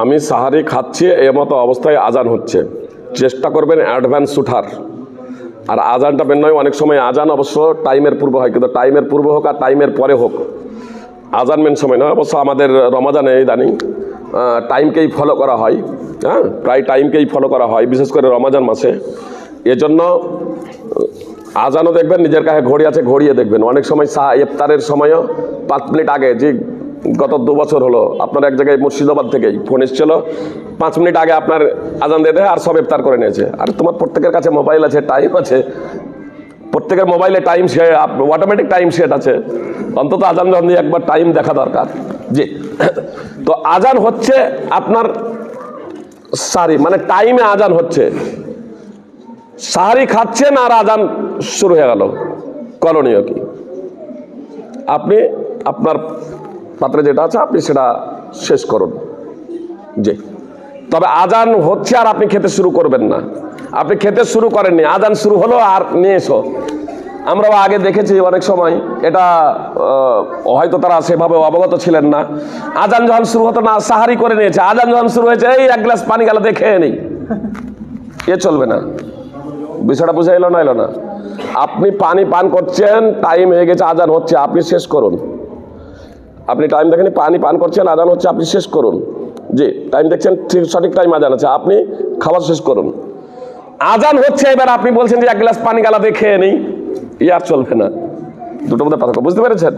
আমি সাহারি খাচ্ছি এমতো অবস্থায় আজান হচ্ছে, চেষ্টা করবেন অ্যাডভান্স উঠার। আর আজানটা মেন নয়, অনেক সময় আজান অবশ্য টাইমের পূর্ব হয়, কিন্তু টাইমের পূর্ব হোক আর টাইমের পরে হোক, আজান মেন সময় নয়। অবশ্য আমাদের রমাজানে ইদানিং টাইমকেই ফলো করা হয়, হ্যাঁ, প্রায় টাইমকেই ফলো করা হয়, বিশেষ করে রমাজান মাসে। এজন্য আজানও দেখবেন, নিজের কাছে ঘড়ি আছে ঘড়িয়ে দেখবেন। অনেক সময় ইফতারের সময়ও 5 মিনিট আগে, যে গত 2 বছর হলো আপনার এক জায়গায় মুর্শিদাবাদ থেকেই ফোন এসেছিল, 5 মিনিট আগে আপনার আজান দিয়ে দেয় আর সব ইফতার করে নিয়েছে। আর তোমার প্রত্যেকের কাছে মোবাইল আছে, টাইম আছে, প্রত্যেকের মোবাইলে time set, automatic time set আছে, অন্তত আজান যখন দিয়ে একবার টাইম দেখা দরকার। জি, তো আজান হচ্ছে আপনার সারি, মানে টাইমে আজান হচ্ছে, সাহারি খাচ্ছেন আর আজান শুরু হয়ে গেল, করণীয় কি? আপনি আপনার পাত্রে যেটা আছে আপনি সেটা শেষ করুন। জি, তবে আজান হচ্ছে আর আপনি খেতে শুরু করবেন না। আপনি খেতে শুরু করেননি, আজান শুরু হলো আর নিয়ে এসো। আমরাও আগে দেখেছি অনেক সময়, এটা হয়তো তারা সেভাবে অবগত ছিলেন না। আজান যখন শুরু হতো না, সাহারি করে নিয়েছে, আজান যখন শুরু হয়েছে এই 1 গ্লাস পানি গালাতে খেয়ে নেই, এ চলবে না। বিষয়টা বুঝে এলো না? এলো না? আপনি পানি পান করছেন, টাইম হয়ে গেছে, আজান হচ্ছে, আপনি শেষ করুন। আপনি টাইম দেখেন, পানি পান করছেন, আজান হচ্ছে, আপনি শেষ করুন। জি, টাইম দেখছেন, ঠিক সঠিক টাইম আজান আছে, আপনি খাবার শেষ করুন। আজান হচ্ছে, এবার আপনি বলছেন যে 1 গ্লাস পানি গালাতে খেয়ে নেই, আর চলবে না। দুটোর মধ্যে পার্থক্য বুঝতে পেরেছেন?